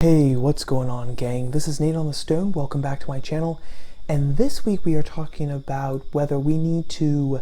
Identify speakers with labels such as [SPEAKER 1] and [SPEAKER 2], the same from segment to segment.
[SPEAKER 1] Hey, what's going on, gang? This is Nate on the Stone. Welcome back to my channel. And this week we are talking about whether we need to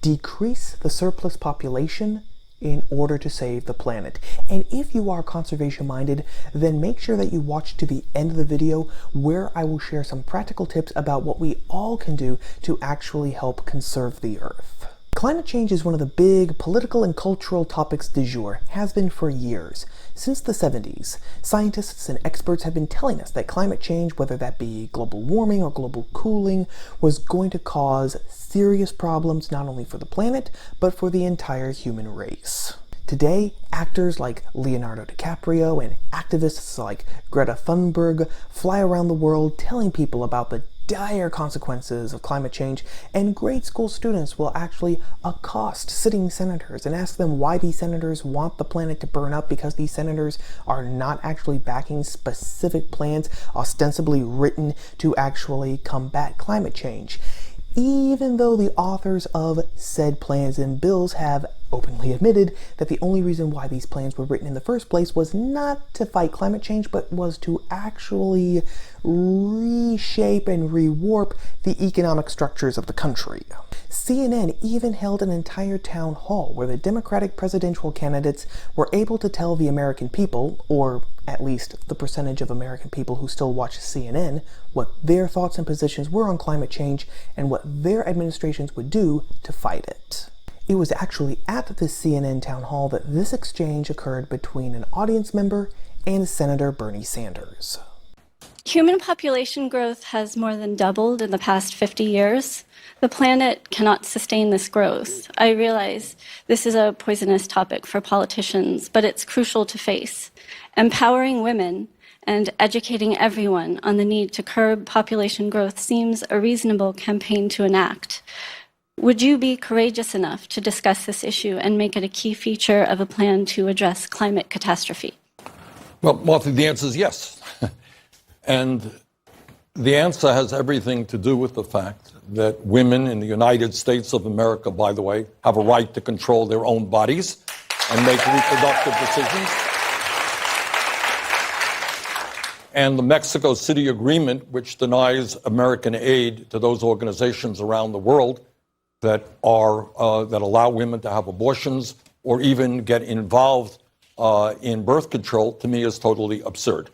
[SPEAKER 1] decrease the surplus population in order to save the planet. And if you are conservation minded, then make sure that you watch to the end of the video where I will share some practical tips about what we all can do to actually help conserve the Earth. Climate change is one of the big political and cultural topics du jour, has been for years. Since the 70s, scientists and experts have been telling us that climate change, whether that be global warming or global cooling, was going to cause serious problems not only for the planet, but for the entire human race. Today, actors like Leonardo DiCaprio and activists like Greta Thunberg fly around the world telling people about the dire consequences of climate change, and grade school students will actually accost sitting senators and ask them why these senators want the planet to burn up because these senators are not actually backing specific plans ostensibly written to actually combat climate change, even though the authors of said plans and bills have openly admitted that the only reason why these plans were written in the first place was not to fight climate change, but was to actually reshape and rewarp the economic structures of the country. CNN even held an entire town hall where the Democratic presidential candidates were able to tell the American people, or at least the percentage of American people who still watch CNN, what their thoughts and positions were on climate change and what their administrations would do to fight it. It was actually at this CNN town hall that this exchange occurred between an audience member and Senator Bernie Sanders.
[SPEAKER 2] Human population growth has more than doubled in the past 50 years. The planet cannot sustain this growth. I realize this is a poisonous topic for politicians, but it's crucial to face. Empowering women and educating everyone on the need to curb population growth seems a reasonable campaign to enact. Would you be courageous enough to discuss this issue and make it a key feature of a plan to address climate catastrophe?
[SPEAKER 3] Well, Martha, the answer is yes. And the answer has everything to do with the fact that women in the United States of America, by the way, have a right to control their own bodies and make reproductive decisions. And the Mexico City Agreement, which denies American aid to those organizations around the world that allow women to have abortions or even get involved in birth control, to me is totally absurd.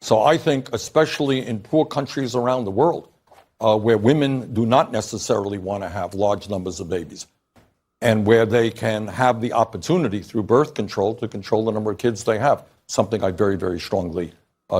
[SPEAKER 3] So I think, especially in poor countries around the world, where women do not necessarily want to have large numbers of babies, and where they can have the opportunity through birth control to control the number of kids they have, something I very, very strongly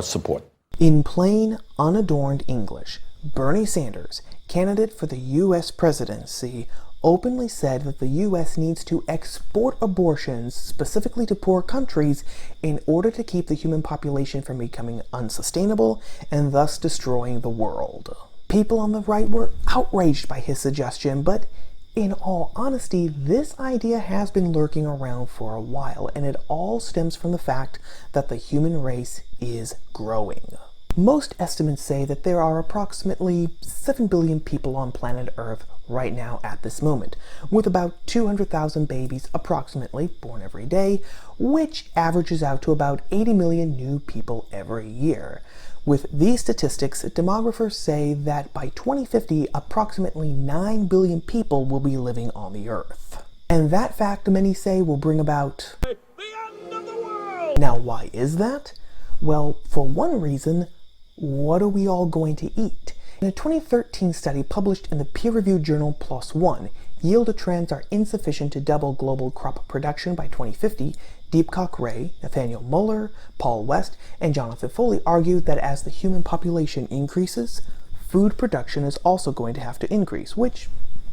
[SPEAKER 3] support.
[SPEAKER 1] In plain, unadorned English, Bernie Sanders, candidate for the U.S. presidency, openly said that the U.S. needs to export abortions specifically to poor countries in order to keep the human population from becoming unsustainable and thus destroying the world. People on the right were outraged by his suggestion, but in all honesty, this idea has been lurking around for a while, and it all stems from the fact that the human race is growing. Most estimates say that there are approximately 7 billion people on planet Earth right now at this moment, with about 200,000 babies approximately born every day, which averages out to about 80 million new people every year. With these statistics, demographers say that by 2050, approximately 9 billion people will be living on the Earth. And that fact, many say, will bring about the end of the world! Now, why is that? Well, for one reason, what are we all going to eat? In a 2013 study published in the peer-reviewed journal PLOS ONE, yield trends are insufficient to double global crop production by 2050, Deepak Ray, Nathaniel Muller, Paul West, and Jonathan Foley argued that as the human population increases, food production is also going to have to increase, which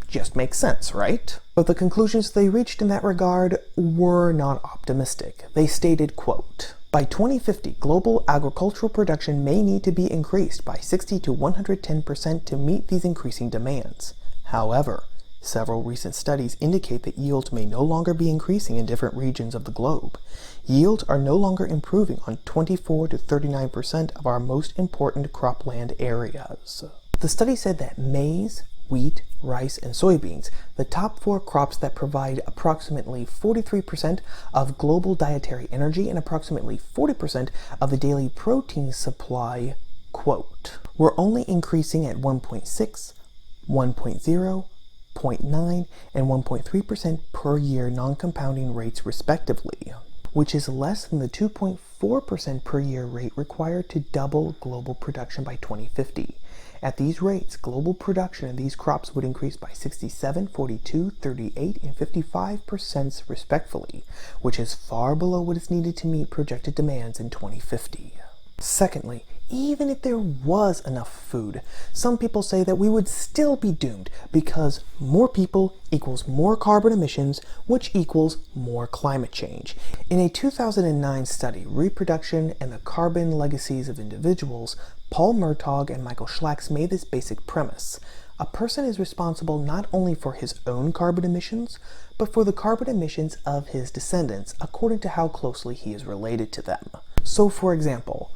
[SPEAKER 1] just makes sense, right? But the conclusions they reached in that regard were not optimistic. They stated, quote, "By 2050, global agricultural production may need to be increased by 60 to 110% to meet these increasing demands. However, several recent studies indicate that yields may no longer be increasing in different regions of the globe. Yields are no longer improving on 24 to 39% of our most important cropland areas." The study said that maize, wheat, rice, and soybeans, the top 4 crops that provide approximately 43% of global dietary energy and approximately 40% of the daily protein supply, quote, were only increasing at 1.6, 1.0, 0.9, and 1.3% per year non-compounding rates respectively, which is less than the 2.4% per year rate required to double global production by 2050. At these rates, global production of these crops would increase by 67, 42, 38, and 55% respectively, which is far below what is needed to meet projected demands in 2050. Secondly, even if there was enough food, some people say that we would still be doomed because more people equals more carbon emissions, which equals more climate change. In a 2009 study, Reproduction and the Carbon Legacies of Individuals, Paul Murtaugh and Michael Schlacks made this basic premise. A person is responsible not only for his own carbon emissions, but for the carbon emissions of his descendants, according to how closely he is related to them. So, for example,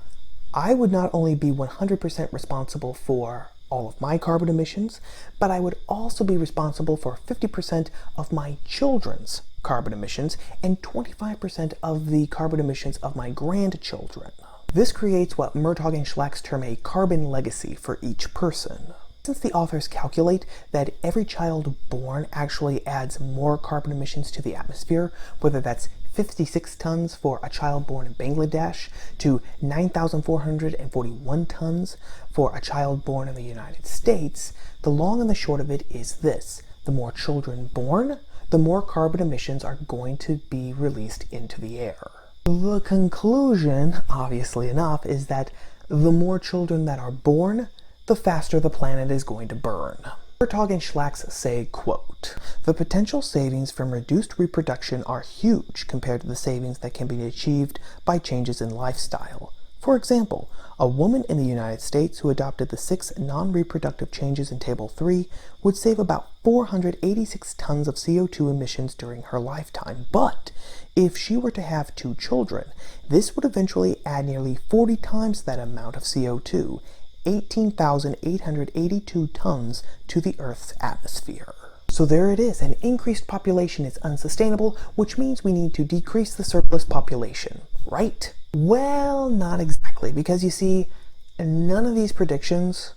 [SPEAKER 1] I would not only be 100% responsible for all of my carbon emissions, but I would also be responsible for 50% of my children's carbon emissions and 25% of the carbon emissions of my grandchildren. This creates what Murtaugh and Schlacks term a carbon legacy for each person. Since the authors calculate that every child born actually adds more carbon emissions to the atmosphere, whether that's 56 tons for a child born in Bangladesh to 9,441 tons for a child born in the United States, the long and the short of it is this: the more children born, the more carbon emissions are going to be released into the air. The conclusion, obviously enough, is that the more children that are born, the faster the planet is going to burn. Murtaugh and Schlacks say, quote, "The potential savings from reduced reproduction are huge compared to the savings that can be achieved by changes in lifestyle. For example, a woman in the United States who adopted the 6 non-reproductive changes in Table 3 would save about 486 tons of CO2 emissions during her lifetime. But if she were to have 2 children, this would eventually add nearly 40 times that amount of CO2, 18,882 tons to the Earth's atmosphere." So there it is. An increased population is unsustainable, which means we need to decrease the surplus population, right? Well, not exactly, because you see, none of these predictions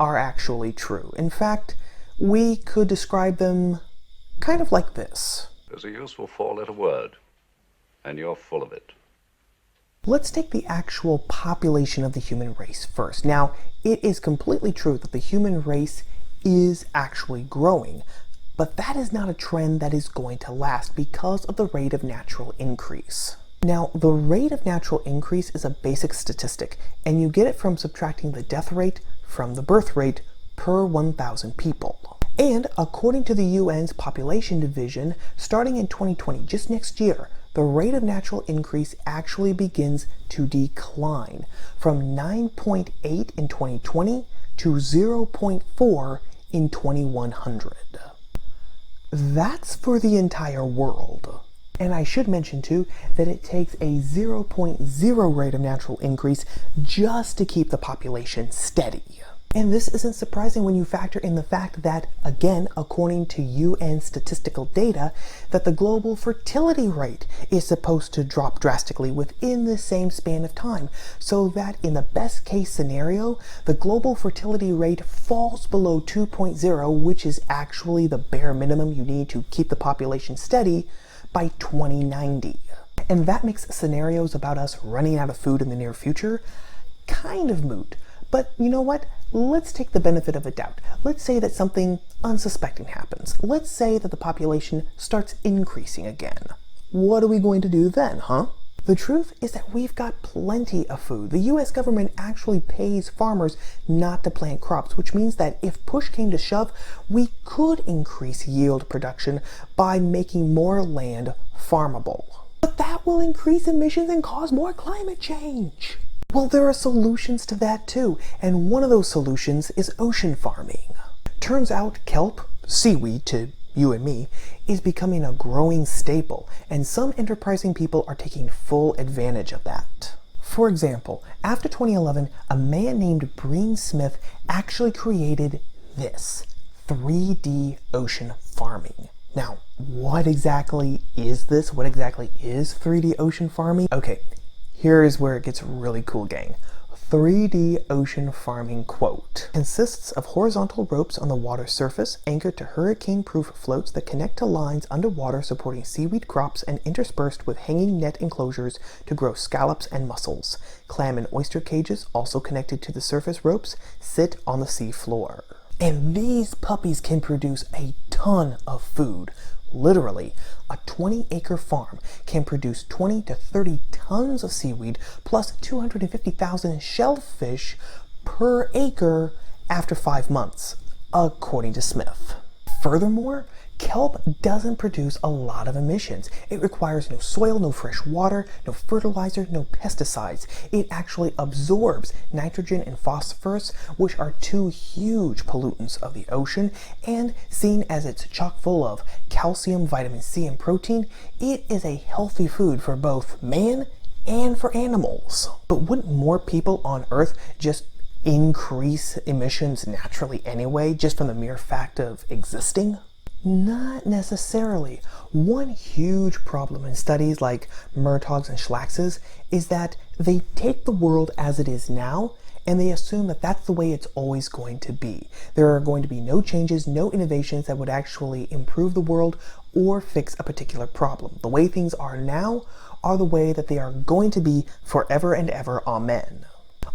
[SPEAKER 1] are actually true. In fact, we could describe them kind of like this.
[SPEAKER 4] There's a useful 4-letter word, and you're full of it.
[SPEAKER 1] Let's take the actual population of the human race first. Now, it is completely true that the human race is actually growing, but that is not a trend that is going to last because of the rate of natural increase. Now, the rate of natural increase is a basic statistic, and you get it from subtracting the death rate from the birth rate per 1,000 people. And according to the UN's Population Division, starting in 2020, just next year, the rate of natural increase actually begins to decline from 9.8 in 2020 to 0.4 in 2100. That's for the entire world. And I should mention too that it takes a 0.0 rate of natural increase just to keep the population steady. And this isn't surprising when you factor in the fact that, again, according to UN statistical data, that the global fertility rate is supposed to drop drastically within the same span of time, so that in the best case scenario, the global fertility rate falls below 2.0, which is actually the bare minimum you need to keep the population steady, by 2090. And that makes scenarios about us running out of food in the near future kind of moot. But you know what? Let's take the benefit of a doubt. Let's say that something unsuspecting happens. Let's say that the population starts increasing again. What are we going to do then, huh? The truth is that we've got plenty of food. The US government actually pays farmers not to plant crops, which means that if push came to shove, we could increase yield production by making more land farmable. But that will increase emissions and cause more climate change. Well, there are solutions to that too, and one of those solutions is ocean farming. Turns out kelp, seaweed to you and me, is becoming a growing staple, and some enterprising people are taking full advantage of that. For example, after 2011, a man named Breen Smith actually created this, 3D ocean farming. Now, what exactly is this? What exactly is 3D ocean farming? Okay, here is where it gets really cool, gang. 3D ocean farming, quote, consists of horizontal ropes on the water's surface anchored to hurricane-proof floats that connect to lines underwater supporting seaweed crops and interspersed with hanging net enclosures to grow scallops and mussels. Clam and oyster cages, also connected to the surface ropes, sit on the sea floor. And these puppies can produce a ton of food. Literally, a 20-acre farm can produce 20 to 30 tons of seaweed plus 250,000 shellfish per acre after 5 months, according to Smith. Furthermore, kelp doesn't produce a lot of emissions. It requires no soil, no fresh water, no fertilizer, no pesticides. It actually absorbs nitrogen and phosphorus, which are two huge pollutants of the ocean, and seen as it's chock full of calcium, vitamin C, and protein, it is a healthy food for both man and for animals. But wouldn't more people on Earth just increase emissions naturally anyway, just from the mere fact of existing? Not necessarily. One huge problem in studies like Murtaugh's and Schlax's is that they take the world as it is now and they assume that that's the way it's always going to be. There are going to be no changes, no innovations that would actually improve the world or fix a particular problem. The way things are now are the way that they are going to be forever and ever. Amen.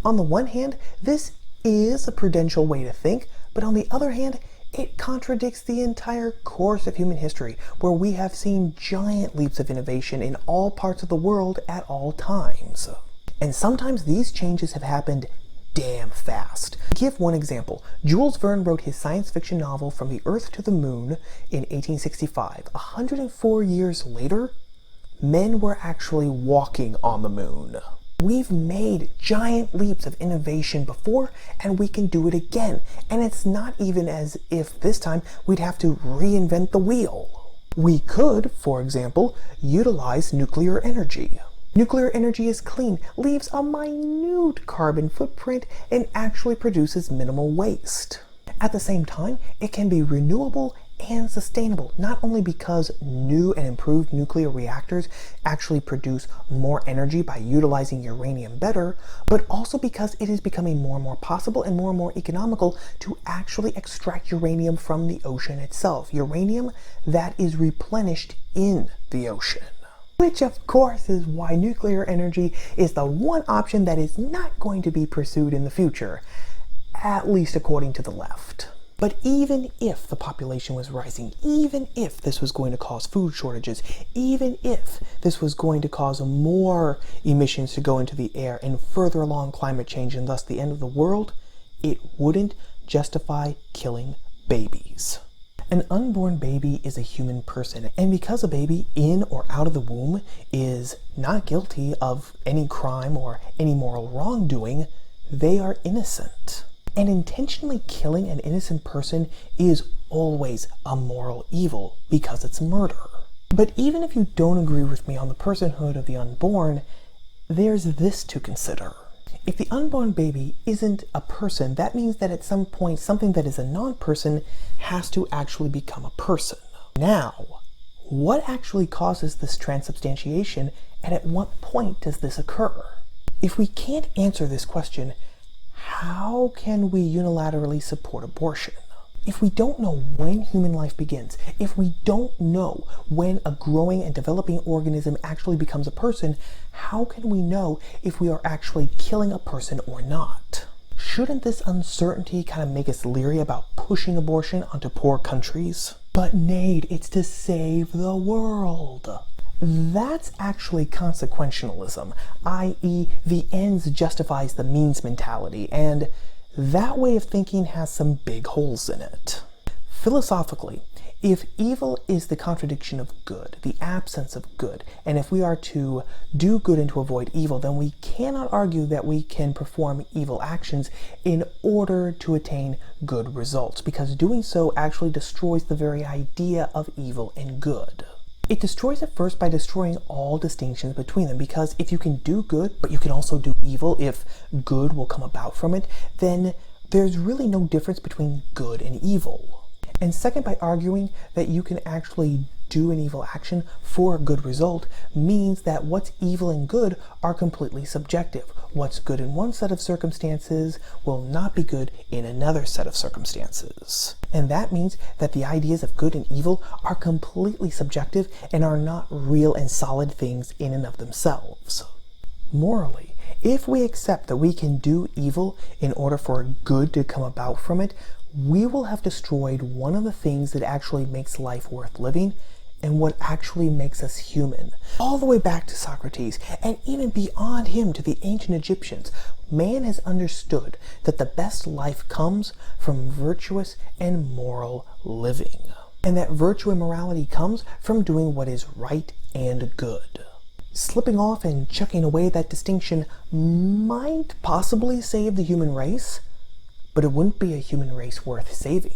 [SPEAKER 1] On the one hand, this is a prudential way to think, but on the other hand, it contradicts the entire course of human history, where we have seen giant leaps of innovation in all parts of the world at all times. And sometimes these changes have happened damn fast. To give one example, Jules Verne wrote his science fiction novel From the Earth to the Moon in 1865. 104 years later, men were actually walking on the moon. We've made giant leaps of innovation before, and we can do it again. And it's not even as if this time we'd have to reinvent the wheel. We could, for example, utilize nuclear energy. Nuclear energy is clean, leaves a minute carbon footprint, and actually produces minimal waste. At the same time, it can be renewable and sustainable, not only because new and improved nuclear reactors actually produce more energy by utilizing uranium better, but also because it is becoming more and more possible and more economical to actually extract uranium from the ocean itself. Uranium that is replenished in the ocean. Which of course is why nuclear energy is the one option that is not going to be pursued in the future, at least according to the left. But even if the population was rising, even if this was going to cause food shortages, even if this was going to cause more emissions to go into the air and further along climate change and thus the end of the world, it wouldn't justify killing babies. An unborn baby is a human person, and because a baby in or out of the womb is not guilty of any crime or any moral wrongdoing, they are innocent. And intentionally killing an innocent person is always a moral evil because it's murder. But even if you don't agree with me on the personhood of the unborn, there's this to consider. If the unborn baby isn't a person, that means that at some point something that is a non-person has to actually become a person. Now, what actually causes this transubstantiation, and at what point does this occur? If we can't answer this question, how can we unilaterally support abortion? If we don't know when human life begins, if we don't know when a growing and developing organism actually becomes a person, how can we know if we are actually killing a person or not? Shouldn't this uncertainty kind of make us leery about pushing abortion onto poor countries? But Nate, it's to save the world. That's actually consequentialism, i.e. the ends justifies the means mentality, and that way of thinking has some big holes in it. Philosophically, if evil is the contradiction of good, the absence of good, and if we are to do good and to avoid evil, then we cannot argue that we can perform evil actions in order to attain good results, because doing so actually destroys the very idea of evil and good. It destroys it first by destroying all distinctions between them, because if you can do good, but you can also do evil, if good will come about from it, then there's really no difference between good and evil. And second, by arguing that you can actually do an evil action for a good result means that what's evil and good are completely subjective. What's good in one set of circumstances will not be good in another set of circumstances. And that means that the ideas of good and evil are completely subjective and are not real and solid things in and of themselves. Morally, if we accept that we can do evil in order for good to come about from it, we will have destroyed one of the things that actually makes life worth living and what actually makes us human. All the way back to Socrates, and even beyond him to the ancient Egyptians, man has understood that the best life comes from virtuous and moral living. And that virtue and morality comes from doing what is right and good. Slipping off and chucking away that distinction might possibly save the human race, but it wouldn't be a human race worth saving.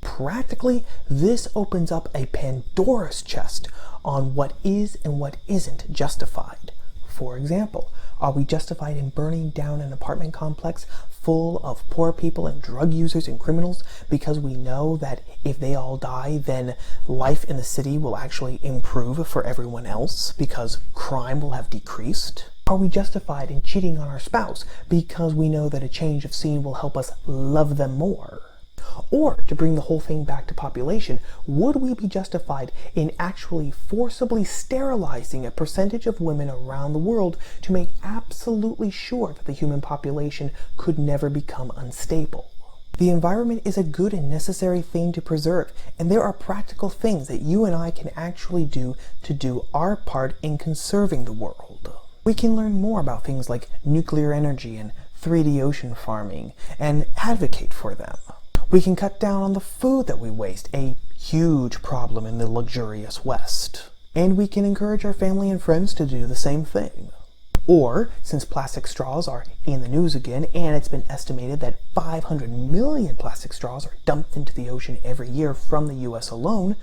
[SPEAKER 1] Practically, this opens up a Pandora's chest on what is and what isn't justified. For example, are we justified in burning down an apartment complex full of poor people and drug users and criminals because we know that if they all die, then life in the city will actually improve for everyone else because crime will have decreased? Are we justified in cheating on our spouse because we know that a change of scene will help us love them more? Or, to bring the whole thing back to population, would we be justified in actually forcibly sterilizing a percentage of women around the world to make absolutely sure that the human population could never become unstable? The environment is a good and necessary thing to preserve, and there are practical things that you and I can actually do to do our part in conserving the world. We can learn more about things like nuclear energy and 3D ocean farming and advocate for them. We can cut down on the food that we waste, a huge problem in the luxurious West. And we can encourage our family and friends to do the same thing. Or, since plastic straws are in the news again, and it's been estimated that 500 million plastic straws are dumped into the ocean every year from the US alone,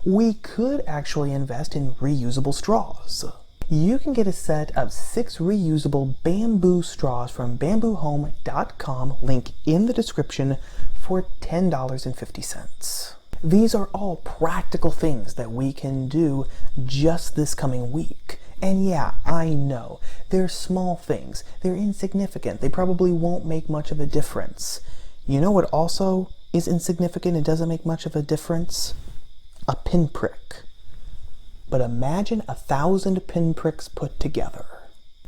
[SPEAKER 1] we could actually invest in reusable straws. You can get a set of 6 reusable bamboo straws from bamboohome.com, link in the description, for $10.50. These are all practical things that we can do just this coming week. And yeah, I know, they're small things, they're insignificant, they probably won't make much of a difference. You know what also is insignificant and doesn't make much of a difference? A pinprick. But imagine 1,000 pinpricks put together.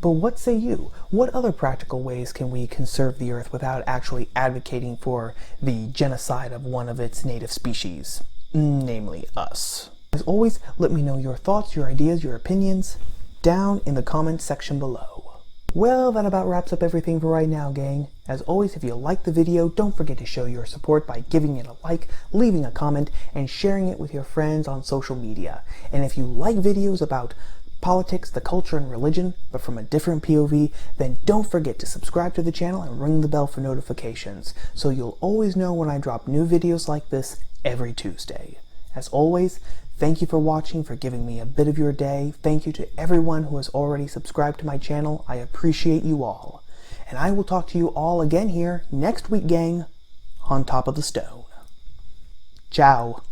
[SPEAKER 1] But what say you? What other practical ways can we conserve the earth without actually advocating for the genocide of one of its native species, namely us? As always, let me know your thoughts, your ideas, your opinions down in the comments section below. Well, that about wraps up everything for right now, gang. As always, if you liked the video, don't forget to show your support by giving it a like, leaving a comment, and sharing it with your friends on social media. And if you like videos about politics, the culture, and religion, but from a different POV, then don't forget to subscribe to the channel and ring the bell for notifications, so you'll always know when I drop new videos like this every Tuesday. As always, thank you for watching, for giving me a bit of your day. Thank you to everyone who has already subscribed to my channel. I appreciate you all. And I will talk to you all again here next week, gang, on top of the stone. Ciao.